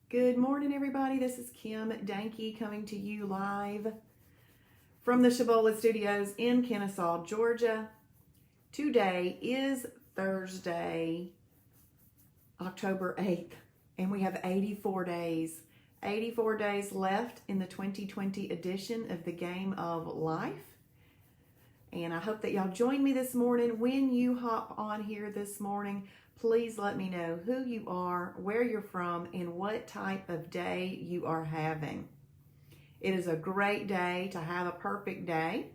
Good morning, everybody. This is Kim Danke coming to you live from the Shibboleth Studios in Kennesaw, Georgia. Today is Thursday, October 8th, and we have 84 days. 84 days left in the 2020 edition of the Game of Life. And I hope that y'all join me this morning. When you hop on here this morning, please let me know who you are, where you're from, and what type of day you are having. It is a great day to have a perfect day.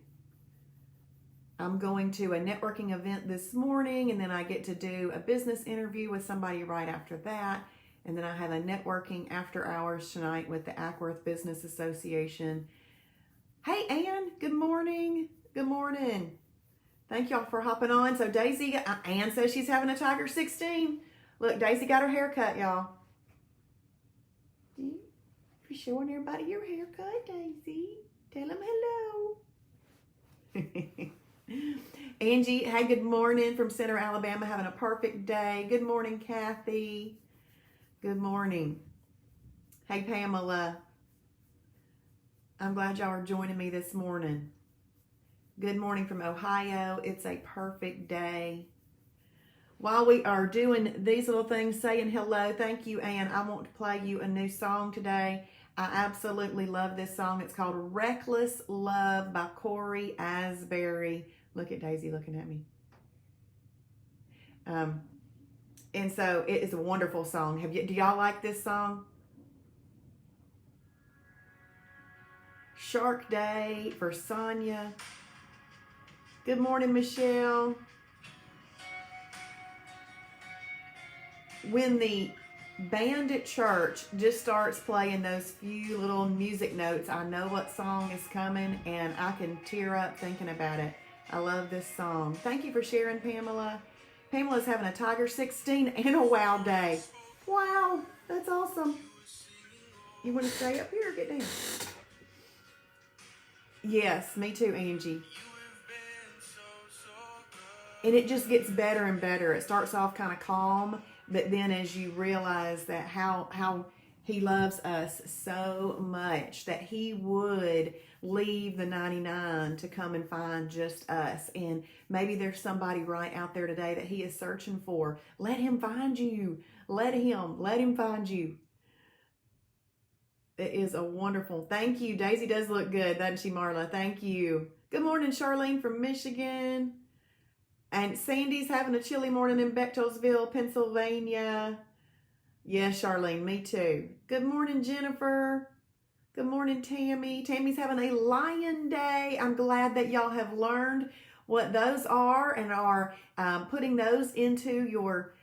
I'm going to a networking event this morning, and then I get to do a business interview with somebody right after that. And then I have a networking after hours tonight with the Ackworth Business Association. Hey, Ann, good morning. Good morning. Thank y'all for hopping on. So Daisy, Ann says she's having a Tiger 16. Look, Daisy got her hair cut, y'all. For showing everybody your haircut, Daisy. Tell them hello. Angie, hey, good morning from Center, Alabama. Having a perfect day. Good morning, Kathy. Good morning. Hey, Pamela. I'm glad y'all are joining me this morning. Good morning from Ohio. It's a perfect day. While we are doing these little things, saying hello, thank you, Ann. I want to play you a new song today. I absolutely love this song. It's called Reckless Love by Corey Asbury. Look at Daisy looking at me. And so it is a wonderful song. Do y'all like this song? Shark Day for Sonia. Good morning, Michelle. When the band at church just starts playing those few little music notes, I know what song is coming, and I can tear up thinking about it. I love this song. Thank you for sharing, Pamela. Pamela's having a Tiger 16 and a wow day. Wow, that's awesome. You want to stay up here or get down? Yes, me too, Angie. And it just gets better and better. It starts off kind of calm, but then as you realize that how he loves us so much that he would leave the 99 to come and find just us. And maybe there's somebody right out there today that he is searching for. Let him find you. Let him find you. It is a wonderful, thank you. Daisy does look good, doesn't she, Marla? Thank you. Good morning, Charlene from Michigan. And Sandy's having a chilly morning in Bechtelsville, Pennsylvania. Yes, Charlene, me too. Good morning, Jennifer. Good morning, Tammy. Tammy's having a Lion Day. I'm glad that y'all have learned what those are and are putting those into your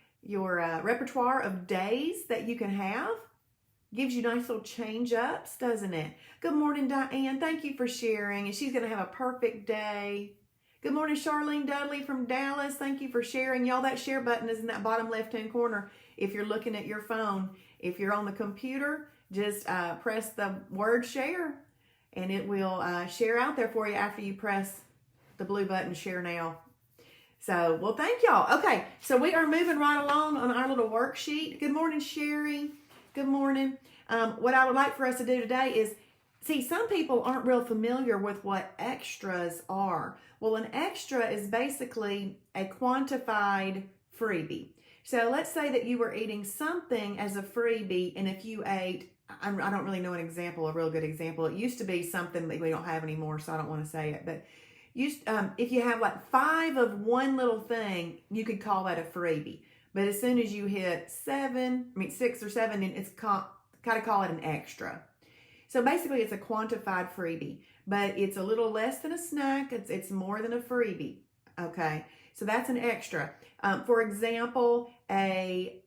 repertoire of days that you can have. Gives you nice little change ups, doesn't it? Good morning, Diane. Thank you for sharing. And she's going to have a perfect day. Good morning, Charlene Dudley from Dallas. Thank you for sharing. Y'all, that share button is in that bottom left-hand corner if you're looking at your phone. If you're on the computer, just press the word share, and it will share out there for you after you press the blue button, share now. So, well, thank y'all. Okay, so we are moving right along on our little worksheet. Good morning, Sherry. Good morning. What I would like for us to do today is, see, some people aren't real familiar with what extras are. Well, an extra is basically a quantified freebie. So let's say that you were eating something as a freebie, and if you ate, I don't really know an example, a real good example. It used to be something that we don't have anymore, so I don't want to say it. But if you have like 5 of one little thing, you could call that a freebie. But as soon as you hit 6 or 7, then it's kind of call it an extra. So basically, it's a quantified freebie, but it's a little less than a snack. It's more than a freebie, okay? So that's an extra. For example, a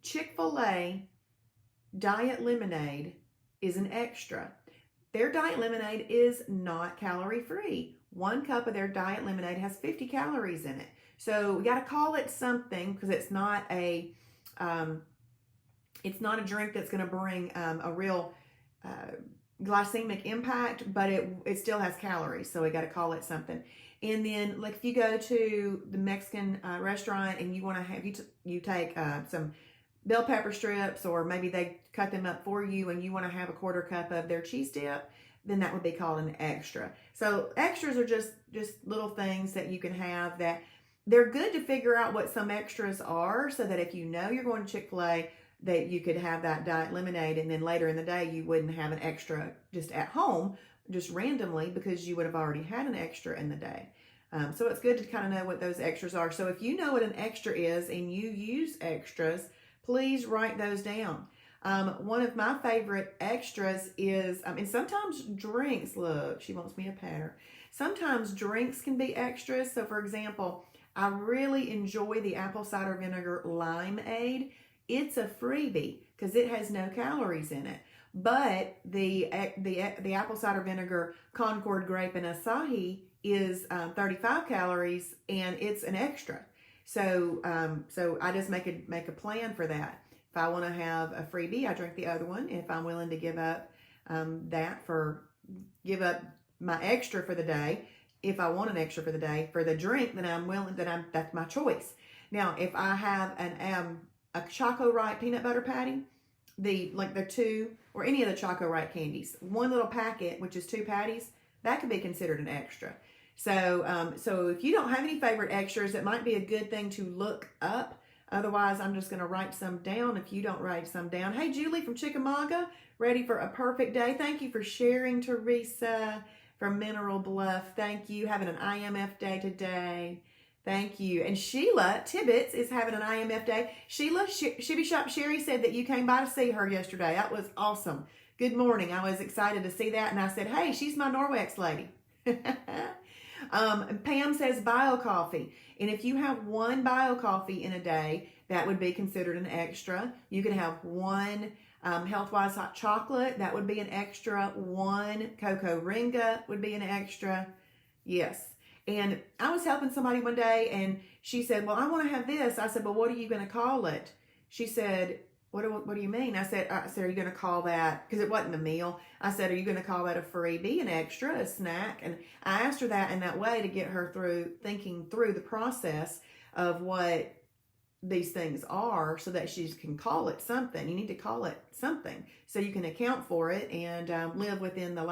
Chick-fil-A diet lemonade is an extra. Their diet lemonade is not calorie-free. 1 cup of their diet lemonade has 50 calories in it. So we got to call it something because it's not a drink that's going to bring a real glycemic impact, but it still has calories, so we got to call it something. And then, like, if you go to the Mexican restaurant and you want to have you take some bell pepper strips, or maybe they cut them up for you and you want to have a quarter cup of their cheese dip, then that would be called an extra. So extras are just little things that you can have that they're good to figure out what some extras are, so that if you know you're going to Chick-fil-A, that you could have that diet lemonade, and then later in the day you wouldn't have an extra just at home, just randomly, because you would have already had an extra in the day. So it's good to kind of know what those extras are. So if you know what an extra is and you use extras, please write those down. One of my favorite extras is, and sometimes drinks, look, she wants me a patter. Sometimes drinks can be extras. So for example, I really enjoy the apple cider vinegar limeade. It's a freebie because it has no calories in it. But the apple cider vinegar Concord grape and acai is 35 calories, and it's an extra. So I just make a plan for that. If I want to have a freebie, I drink the other one. If I'm willing to give up give up my extra for the day, if I want an extra for the day for the drink, then that's my choice. Now, if I have a Choco Right peanut butter patty, the two, or any of the Choco Right candies, one little packet, which is 2 patties, that could be considered an extra. So if you don't have any favorite extras, it might be a good thing to look up. Otherwise, I'm just going to write some down if you don't write some down. Hey, Julie from Chickamauga, ready for a perfect day. Thank you for sharing, Teresa from Mineral Bluff. Thank you. Having an IMF day today. Thank you. And Sheila Tibbetts is having an IMF day. Sheila, Shibby Shop Sherry said that you came by to see her yesterday. That was awesome. Good morning. I was excited to see that. And I said, hey, she's my Norwex lady. Pam says bio coffee. And if you have 1 bio coffee in a day, that would be considered an extra. You can have 1 Healthwise hot chocolate. That would be an extra. 1 cocoa ringa would be an extra. Yes. And I was helping somebody one day, and she said, well, I want to have this. I said, well, what are you going to call it? She said, what do you mean? I said, are you going to call that, because it wasn't a meal. I said, are you going to call that a freebie, an extra, a snack? And I asked her that in that way to get her thinking through the process of what these things are, so that she can call it something. You need to call it something so you can account for it and live within the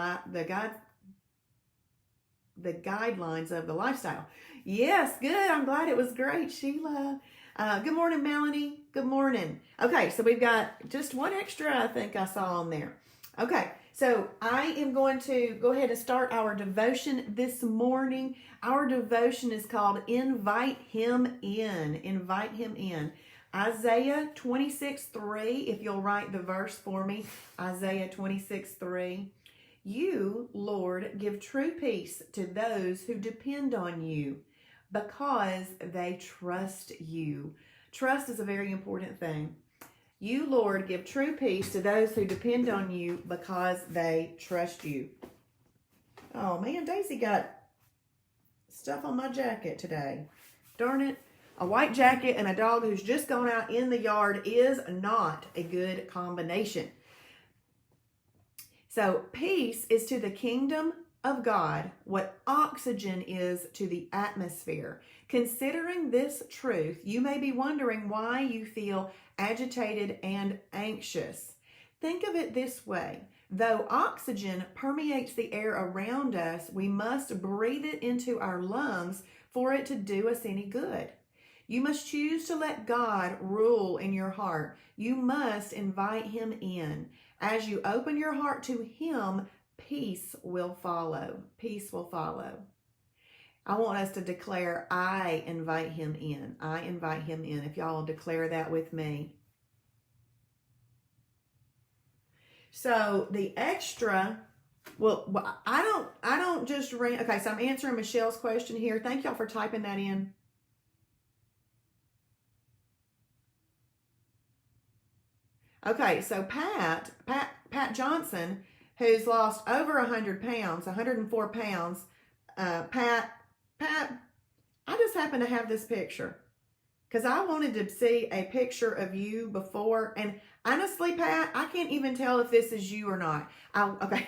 guidelines of the lifestyle. Yes, good. I'm glad it was great, Sheila. Good morning, Melanie. Good morning. Okay, so we've got just 1 extra I think I saw on there. Okay, so I am going to go ahead and start our devotion this morning. Our devotion is called Invite Him In. Invite Him In. Isaiah 26:3, if you'll write the verse for me. Isaiah 26:3. You, Lord, give true peace to those who depend on you, because they trust you. Trust is a very important thing. You, Lord, give true peace to those who depend on you, because they trust you. Oh man, Daisy got stuff on my jacket today. Darn it. A white jacket and a dog who's just gone out in the yard is not a good combination. So peace is to the kingdom of God what oxygen is to the atmosphere. Considering this truth, you may be wondering why you feel agitated and anxious. Think of it this way. Though oxygen permeates the air around us, we must breathe it into our lungs for it to do us any good. You must choose to let God rule in your heart. You must invite Him in. As you open your heart to Him, peace will follow. Peace will follow. I want us to declare, I invite Him in. I invite Him in. If y'all will declare that with me. So the extra, well, I don't just ring. Okay, so I'm answering Michelle's question here. Thank y'all for typing that in. Okay, so Pat Johnson, who's lost over 100 pounds, 104 pounds. Pat, I just happen to have this picture because I wanted to see a picture of you before. And honestly, Pat, I can't even tell if this is you or not. Okay,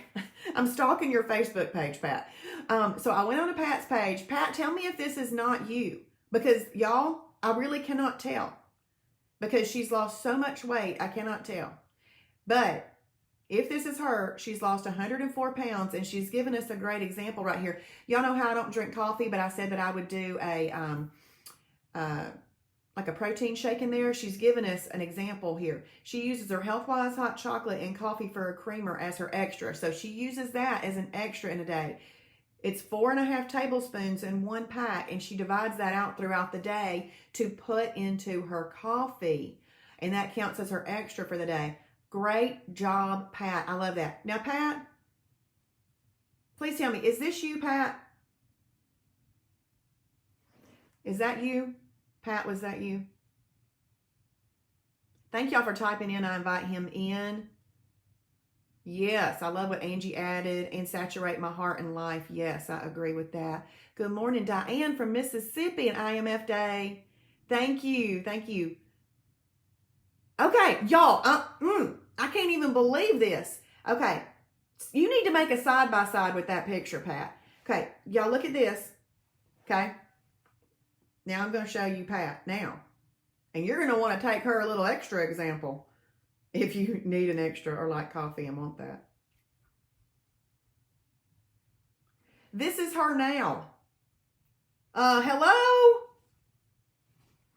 I'm stalking your Facebook page, Pat. So I went on to Pat's page. Pat, tell me if this is not you, because y'all, I really cannot tell. because she's lost so much weight, I cannot tell. But if this is her, she's lost 104 pounds, and she's given us a great example right here. Y'all know how I don't drink coffee, but I said that I would do like a protein shake in there. She's given us an example here. She uses her Healthwise hot chocolate and coffee for a creamer as her extra. So she uses that as an extra in a day. It's 4.5 tablespoons in one pack, and she divides that out throughout the day to put into her coffee. And that counts as her extra for the day. Great job, Pat. I love that. Now, Pat, please tell me, is this you, Pat? Is that you? Pat, was that you? Thank y'all for typing in. I invite him in. Yes, I love what Angie added. And saturate my heart and life. Yes, I agree with that. Good morning, Diane from Mississippi and IMF Day. Thank you. Thank you. Okay, y'all. I can't even believe this. Okay, you need to make a side-by-side with that picture, Pat. Okay, y'all look at this. Okay. Now I'm going to show you Pat now. And you're going to want to take her a little extra example if you need an extra or like coffee and want that. This is her now. Hello?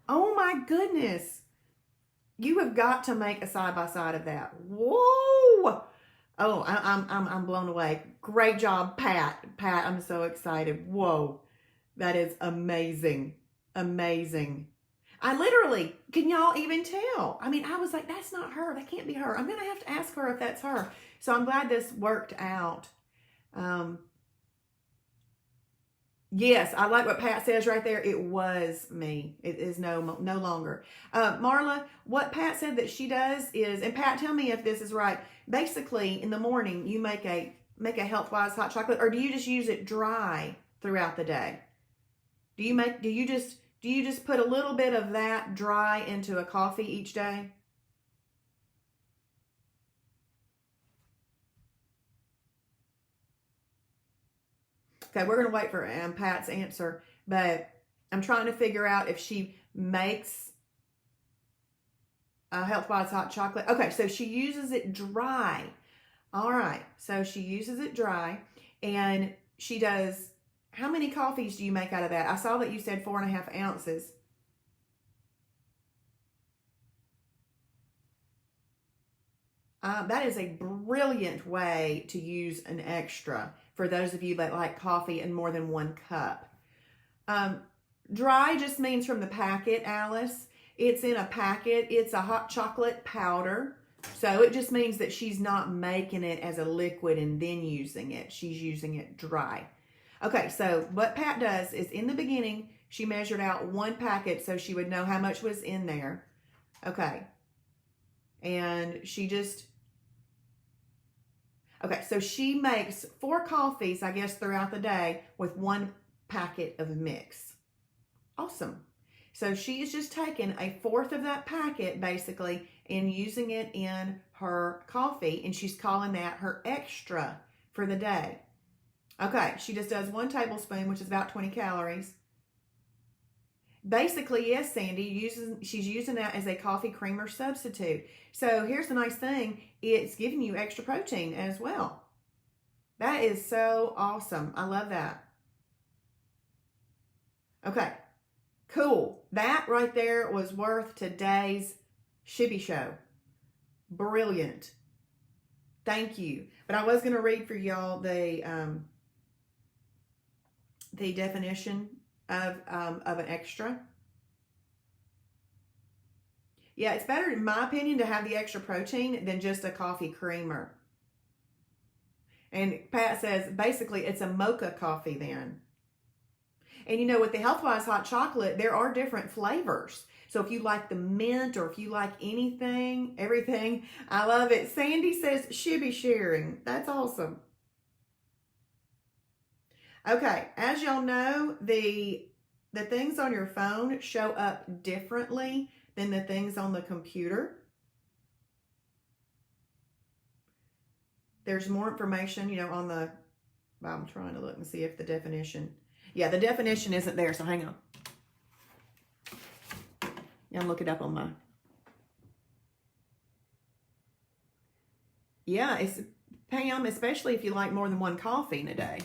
Oh my goodness. You have got to make a side-by-side of that. Whoa. Oh, I'm blown away. Great job, Pat. Pat, I'm so excited. Whoa. That is amazing. Amazing. I literally, can y'all even tell? I mean, I was like, that's not her. That can't be her. I'm going to have to ask her if that's her. So I'm glad this worked out. Yes, I like what Pat says right there. It was me. It is no longer. Marla, what Pat said that she does is, and Pat, tell me if this is right. Basically, in the morning, you make a Healthwise hot chocolate, or do you just use it dry throughout the day? Do you just put a little bit of that dry into a coffee each day? Okay, we're going to wait for Pat's answer, but I'm trying to figure out if she makes a Healthwise hot chocolate. Okay, so she uses it dry. All right, so she uses it dry, and she does. How many coffees do you make out of that? I saw that you said 4.5 ounces. That is a brilliant way to use an extra for those of you that like coffee in more than 1 cup. Dry just means from the packet, Alice. It's in a packet. It's a hot chocolate powder. So it just means that she's not making it as a liquid and then using it. She's using it dry. Okay, so what Pat does is in the beginning, she measured out 1 packet so she would know how much was in there. Okay. And so she makes 4 coffees, I guess, throughout the day with 1 packet of mix. Awesome. So she is just taking 1/4 of that packet, basically, and using it in her coffee, and she's calling that her extra for the day. Okay, she just does 1 tablespoon, which is about 20 calories. Basically, yes, Sandy, she's using that as a coffee creamer substitute. So here's the nice thing. It's giving you extra protein as well. That is so awesome. I love that. Okay, cool. That right there was worth today's Shibby show. Brilliant. Thank you. But I was going to read for y'all the definition of an extra. Yeah, it's better, in my opinion, to have the extra protein than just a coffee creamer. And Pat says, basically, it's a mocha coffee then. And you know, with the Healthwise hot chocolate, there are different flavors. So if you like the mint or if you like everything, I love it. Sandy says, Shibby sharing. That's awesome. Okay, as y'all know, the things on your phone show up differently than the things on the computer. There's more information, on the, I'm trying to look and see if the definition, yeah, the definition isn't there, so hang on. I'll look it up on Yeah, it's Pam, especially if you like more than one coffee in a day.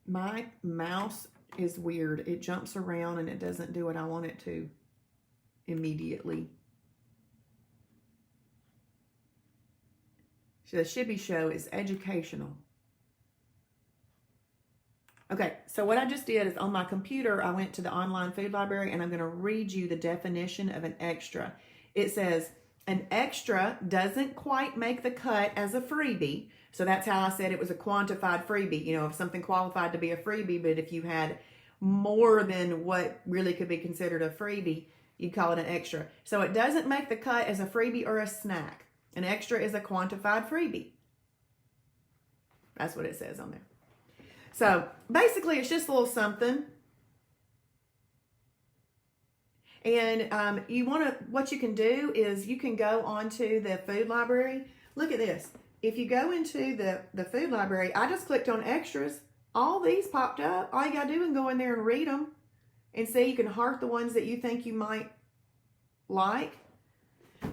My mouse is weird. It jumps around and it doesn't do what I want it to immediately. So the Shibby show is educational. Okay, so what I just did is on my computer, I went to the online food library and I'm going to read you the definition of an extra. It says, an extra doesn't quite make the cut as a freebie. So that's how I said it was a quantified freebie. You know, if something qualified to be a freebie, but if you had more than what really could be considered a freebie, you'd call it an extra. So it doesn't make the cut as a freebie or a snack. An extra is a quantified freebie. That's what it says on there. So basically, it's just a little something. And what you can do is you can go onto the food library. Look at this. If you go into the food library, I just clicked on extras. All these popped up. All you got to do is go in there and read them and see. You can heart the ones that you think you might like.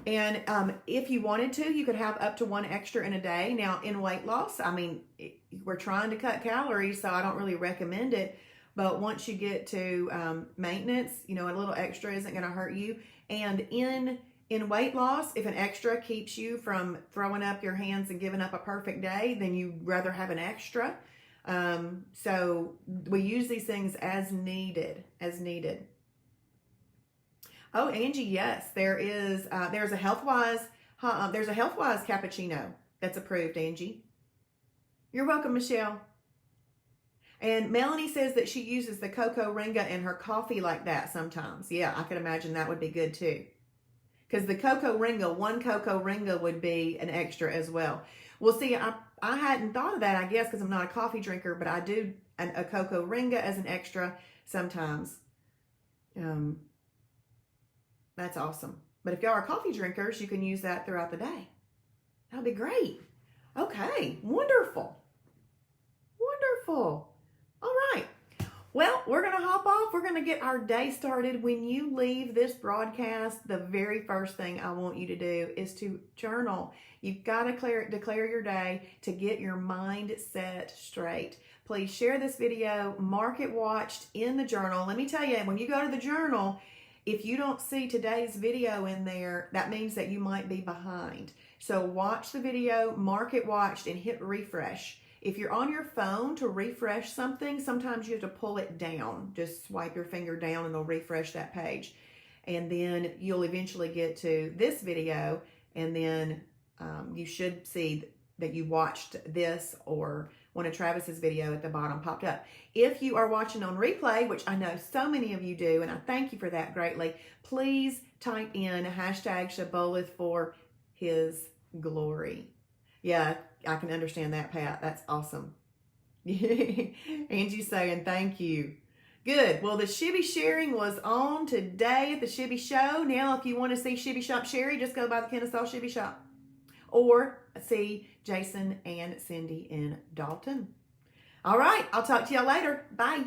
And if you wanted to, you could have up to one extra in a day. Now, in weight loss, I mean, we're trying to cut calories, so I don't really recommend it. But once you get to maintenance, you know, a little extra isn't going to hurt you. And in weight loss, if an extra keeps you from throwing up your hands and giving up a perfect day, then you'd rather have an extra. So we use these things as needed. Oh, Angie, yes, there's a HealthWise cappuccino that's approved, Angie. You're welcome, Michelle. And Melanie says that she uses the cocoa ringa in her coffee like that sometimes. Yeah, I could imagine that would be good too. Because the one cocoa ringa would be an extra as well. Well, see, I hadn't thought of that, I guess, because I'm not a coffee drinker, but I do a cocoa ringa as an extra sometimes. That's awesome. But if y'all are coffee drinkers, you can use that throughout the day. That'll be great. Okay, wonderful. All right. Well, we're going to hop off. We're going to get our day started. When you leave this broadcast, the very first thing I want you to do is to journal. You've got to declare your day to get your mind set straight. Please share this video, mark it watched in the journal. Let me tell you, when you go to the journal, if you don't see today's video in there, that means that you might be behind. So watch the video, mark it watched, and hit refresh. If you're on your phone to refresh something, sometimes you have to pull it down. Just swipe your finger down and it'll refresh that page. And then you'll eventually get to this video, and then you should see that you watched this or one of Travis's video at the bottom popped up. If you are watching on replay, which I know so many of you do, and I thank you for that greatly, please type in #Shibboleth for his glory. Yeah, I can understand that, Pat. That's awesome. Angie's saying thank you. Good. Well, the Shibby sharing was on today at the Shibby show. Now, if you want to see Shibby Shop Sherry, just go by the Kennesaw Shibby Shop. Or see Jason and Cindy in Dalton. All right. I'll talk to y'all later. Bye.